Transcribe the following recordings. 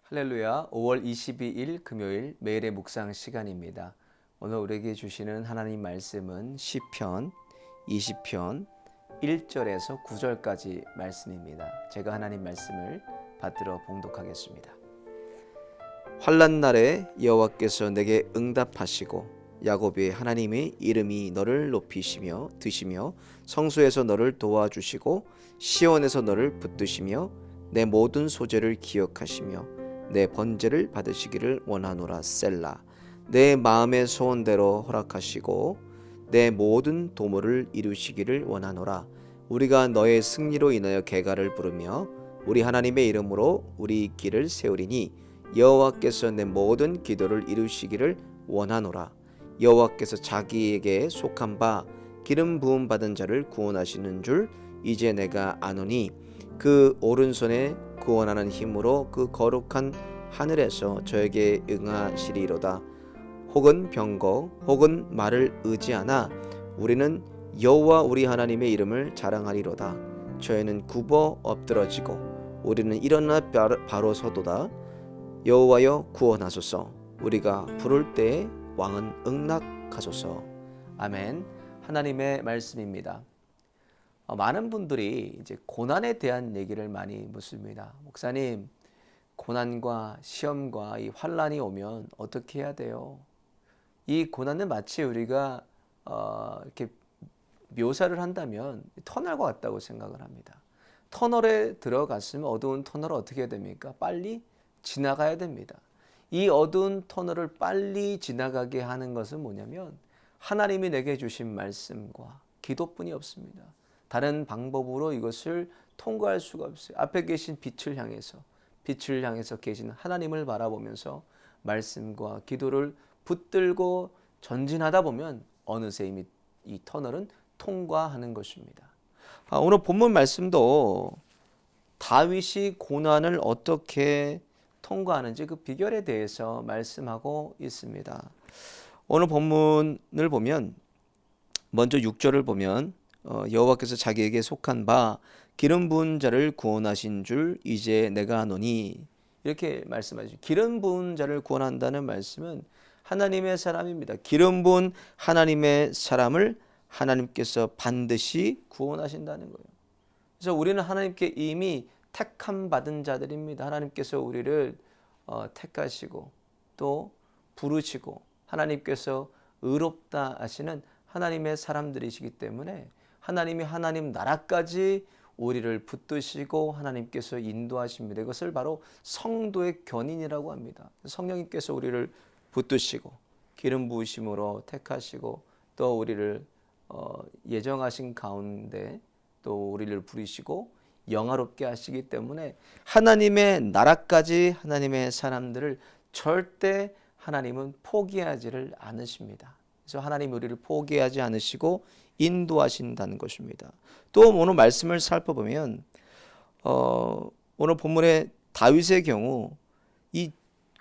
할렐루야. 5월 22일 금요일 매일의 묵상 시간입니다. 오늘 우리에게 주시는 하나님 말씀은 시편 20편 1절에서 9절까지 말씀입니다. 제가 하나님 말씀을 받들어 봉독하겠습니다. 환난 날에 여호와께서 내게 응답하시고 야곱의 하나님의 이름이 너를 높이시며 드시며 성소에서 너를 도와주시고 시온에서 너를 붙드시며 내 모든 소재를 기억하시며 내 번제를 받으시기를 원하노라. 셀라. 내 마음의 소원대로 허락하시고 내 모든 도모를 이루시기를 원하노라. 우리가 너의 승리로 인하여 개가를 부르며 우리 하나님의 이름으로 우리 길을 세우리니 여호와께서 내 모든 기도를 이루시기를 원하노라. 여호와께서 자기에게 속한 바 기름 부음 받은 자를 구원하시는 줄 이제 내가 아노니 그 오른손에 구원하는 힘으로 그 거룩한 하늘에서 저에게 응하시리로다. 혹은 병거 혹은 말을 의지하나 우리는 여호와 우리 하나님의 이름을 자랑하리로다. 저희는 굽어 엎드러지고 우리는 일어나 바로 서도다. 여호와여 구원하소서. 우리가 부를 때에 왕은 응낙하소서. 아멘. 하나님의 말씀입니다. 많은 분들이 이제 고난에 대한 얘기를 많이 묻습니다. 목사님, 고난과 시험과 이 환난이 오면 어떻게 해야 돼요? 이 고난은 마치 우리가 이렇게 묘사를 한다면 터널과 같다고 생각을 합니다. 터널에 들어갔으면 어두운 터널을 어떻게 해야 됩니까? 빨리 지나가야 됩니다. 이 어두운 터널을 빨리 지나가게 하는 것은 뭐냐면 하나님이 내게 주신 말씀과 기도뿐이 없습니다. 다른 방법으로 이것을 통과할 수가 없어요. 앞에 계신 빛을 향해서 계신 하나님을 바라보면서 말씀과 기도를 붙들고 전진하다 보면 어느새 이미 이 터널은 통과하는 것입니다. 오늘 본문 말씀도 다윗이 고난을 어떻게 통과하는지 그 비결에 대해서 말씀하고 있습니다. 오늘 본문을 보면 먼저 6절을 보면 여호와께서 자기에게 속한 바 기름 부은 자를 구원하신 줄 이제 내가 아노니 이렇게 말씀하시죠. 기름 부은 자를 구원한다는 말씀은 하나님의 사람입니다. 기름 부은 하나님의 사람을 하나님께서 반드시 구원하신다는 거예요. 그래서 우리는 하나님께 이미 택함 받은 자들입니다. 하나님께서 우리를 택하시고 또 부르시고 하나님께서 의롭다 하시는 하나님의 사람들이시기 때문에 하나님이 하나님 나라까지 우리를 붙드시고 하나님께서 인도하십니다. 이것을 바로 성도의 견인이라고 합니다. 성령님께서 우리를 붙드시고 기름 부으심으로 택하시고 또 우리를 예정하신 가운데 또 우리를 부르시고 영화롭게 하시기 때문에 하나님의 나라까지 하나님의 사람들을 절대 하나님은 포기하지를 않으십니다. 그래서 하나님 우리를 포기하지 않으시고 인도하신다는 것입니다. 또 오늘 말씀을 살펴보면 오늘 본문의 다윗의 경우 이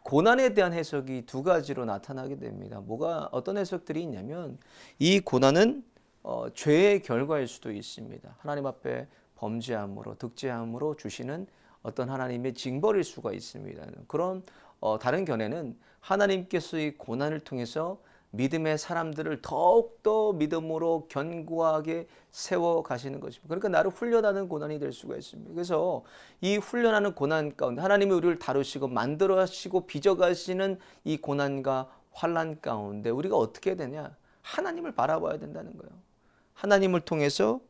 고난에 대한 해석이 두 가지로 나타나게 됩니다. 어떤 해석들이 있냐면 이 고난은 죄의 결과일 수도 있습니다. 하나님 앞에 범죄함으로 득죄함으로 주시는 어떤 하나님의 징벌일 수가 있습니다. 그런 다른 견해는 하나님께서 이 고난을 통해서 믿음의 사람들을 더욱더 믿음으로 견고하게 세워 가시는 것입니다. 그러니까 나를 훈련하는 고난이 될 수가 있습니다. 그래서 이 훈련하는 고난 가운데 하나님이 우리를 다루시고 만들어 하시고 빚어 가시는 이 고난과 환난 가운데 우리가 어떻게 되냐? 하나님을 바라봐야 된다는 거예요. 하나님을 통해서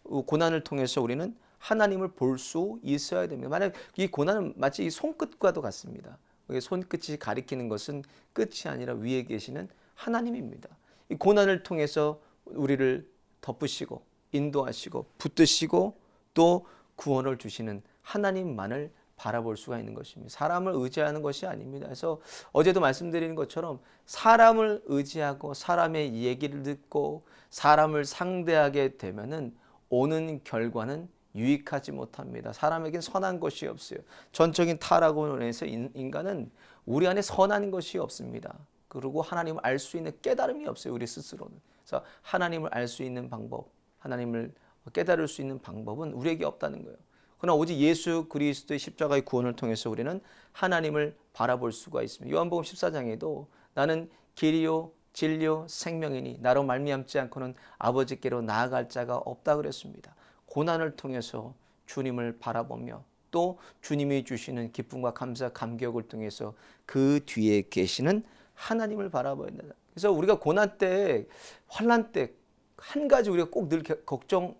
고난을 통해서 우리는 하나님을 볼 수 있어야 됩니다. 만약 이 고난은 마치 이 손끝과도 같습니다. 손끝이 가리키는 것은 끝이 아니라 위에 계시는 하나님입니다. 이 고난을 통해서 우리를 덮으시고 인도하시고 붙드시고 또 구원을 주시는 하나님만을 바라볼 수가 있는 것입니다. 사람을 의지하는 것이 아닙니다. 그래서 어제도 말씀드린 것처럼 사람을 의지하고 사람의 얘기를 듣고 사람을 상대하게 되면은 오는 결과는 유익하지 못합니다. 사람에겐 선한 것이 없어요. 전적인 타락으로 인해서 인간은 우리 안에 선한 것이 없습니다. 그리고 하나님을 알 수 있는 깨달음이 없어요. 우리 스스로는. 그래서 하나님을 알 수 있는 방법, 하나님을 깨달을 수 있는 방법은 우리에게 없다는 거예요. 그러나 오직 예수 그리스도의 십자가의 구원을 통해서 우리는 하나님을 바라볼 수가 있습니다. 요한복음 14장에도 나는 길이요 진리요 생명이니 나로 말미암지 않고는 아버지께로 나아갈 자가 없다 그랬습니다. 고난을 통해서 주님을 바라보며 또 주님이 주시는 기쁨과 감사 감격을 통해서 그 뒤에 계시는 하나님을 바라봐야 된다. 그래서 우리가 고난 때 환난 때 한 가지 우리가 꼭 늘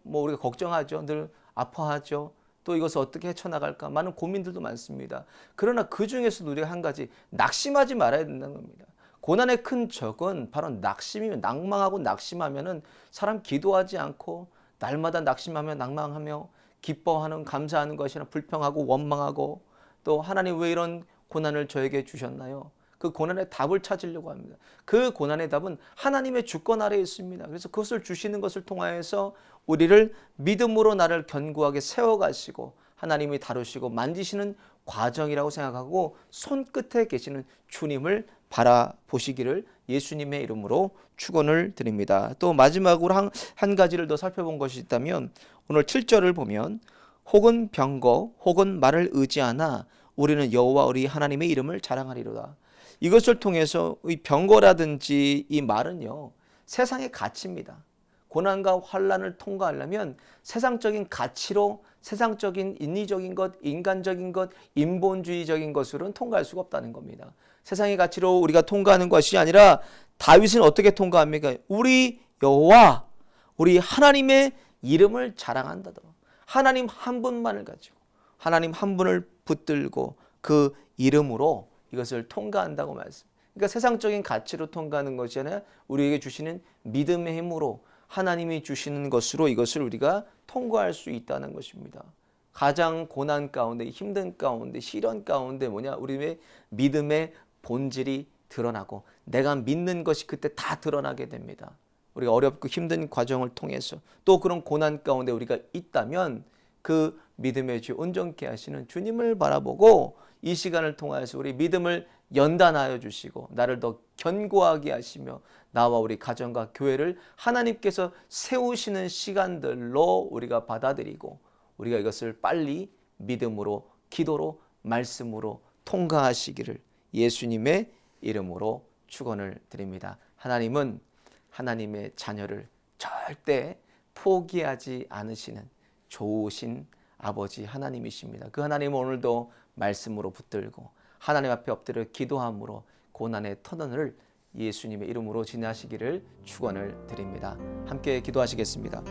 우리가 걱정하죠. 늘 아파하죠. 또 이것을 어떻게 헤쳐나갈까 많은 고민들도 많습니다. 그러나 그 중에서도 우리가 한 가지 낙심하지 말아야 된다는 겁니다. 고난의 큰 적은 바로 낙심이면 낭망하고 낙심하면은 사람 기도하지 않고 날마다 낙심하며 낭망하며 기뻐하는 감사하는 것이나 불평하고 원망하고 또 하나님 왜 이런 고난을 저에게 주셨나요? 그 고난의 답을 찾으려고 합니다. 그 고난의 답은 하나님의 주권 아래에 있습니다. 그래서 그것을 주시는 것을 통하여서 우리를 믿음으로 나를 견고하게 세워가시고 하나님이 다루시고 만지시는 과정이라고 생각하고 손끝에 계시는 주님을 바라보시기를 예수님의 이름으로 축원을 드립니다. 또 마지막으로 한 가지를 더 살펴본 것이 있다면 오늘 7절을 보면 혹은 병거 혹은 말을 의지하나 우리는 여호와 우리 하나님의 이름을 자랑하리로다. 이것을 통해서 이 병거라든지 이 말은요 세상의 가치입니다. 고난과 환난을 통과하려면 세상적인 가치로 세상적인 인위적인 것, 인간적인 것, 인본주의적인 것으로는 통과할 수가 없다는 겁니다. 세상의 가치로 우리가 통과하는 것이 아니라 다윗은 어떻게 통과합니까? 우리 여호와, 우리 하나님의 이름을 자랑한다더. 하나님 한 분만을 가지고 하나님 한 분을 붙들고 그 이름으로 이것을 통과한다고 말씀. 그러니까 세상적인 가치로 통과하는 것이 아니라 우리에게 주시는 믿음의 힘으로 하나님이 주시는 것으로 이것을 우리가 통과할 수 있다는 것입니다. 가장 고난 가운데 힘든 가운데 시련 가운데 우리의 믿음의 본질이 드러나고 내가 믿는 것이 그때 다 드러나게 됩니다. 우리가 어렵고 힘든 과정을 통해서 또 그런 고난 가운데 우리가 있다면 그 믿음의 주 온전케 하시는 주님을 바라보고 이 시간을 통하여서 우리 믿음을 연단하여 주시고 나를 더 견고하게 하시며 나와 우리 가정과 교회를 하나님께서 세우시는 시간들로 우리가 받아들이고 우리가 이것을 빨리 믿음으로 기도로 말씀으로 통과하시기를 예수님의 이름으로 축원을 드립니다. 하나님은 하나님의 자녀를 절대 포기하지 않으시는 좋으신 아버지 하나님이십니다. 그 하나님은 오늘도 말씀으로 붙들고 하나님 앞에 엎드려 기도함으로 고난의 터널을 예수님의 이름으로 지나시기를 축원을 드립니다. 함께 기도하시겠습니다.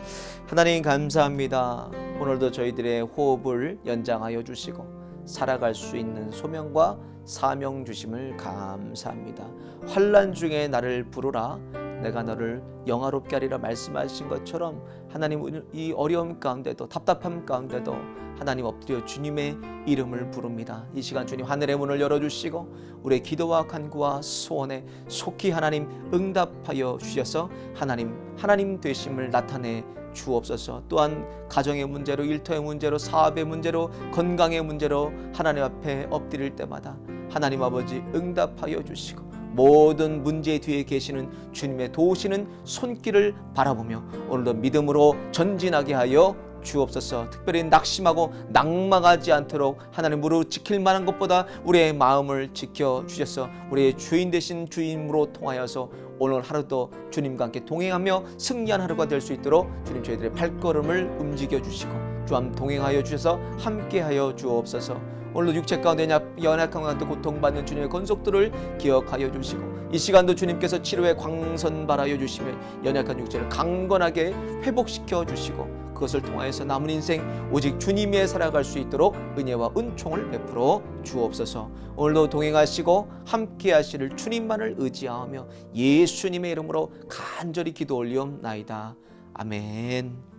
하나님 감사합니다. 오늘도 저희들의 호흡을 연장하여 주시고 살아갈 수 있는 소명과 사명 주심을 감사합니다. 환난 중에 나를 부르라 내가 너를 영화롭게 하리라 말씀하신 것처럼 하나님 이 어려움 가운데도 답답함 가운데도 하나님 엎드려 주님의 이름을 부릅니다. 이 시간 주님 하늘의 문을 열어주시고 우리의 기도와 간구와 소원에 속히 하나님 응답하여 주셔서 하나님 되심을 나타내 주옵소서. 또한 가정의 문제로 일터의 문제로 사업의 문제로 건강의 문제로 하나님 앞에 엎드릴 때마다 하나님 아버지 응답하여 주시고 모든 문제 뒤에 계시는 주님의 도우시는 손길을 바라보며 오늘도 믿음으로 전진하게 하여 주옵소서. 특별히 낙심하고 낭망하지 않도록 하나님 무릇 지킬 만한 것보다 우리의 마음을 지켜주셔서 우리의 주인 되신 주님으로 통하여서 오늘 하루도 주님과 함께 동행하며 승리한 하루가 될 수 있도록 주님 저희들의 발걸음을 움직여 주시고 주함 동행하여 주셔서 함께하여 주옵소서. 오늘도 육체 가운데 연약한 가운데 고통받는 주님의 권속들을 기억하여 주시고 이 시간도 주님께서 치료의 광선 발하여 주시며 연약한 육체를 강건하게 회복시켜 주시고 그것을 통하여서 남은 인생 오직 주님에 살아갈 수 있도록 은혜와 은총을 베풀어 주옵소서. 오늘도 동행하시고 함께 하시를 주님만을 의지하며 예수님의 이름으로 간절히 기도 올리옵나이다. 아멘.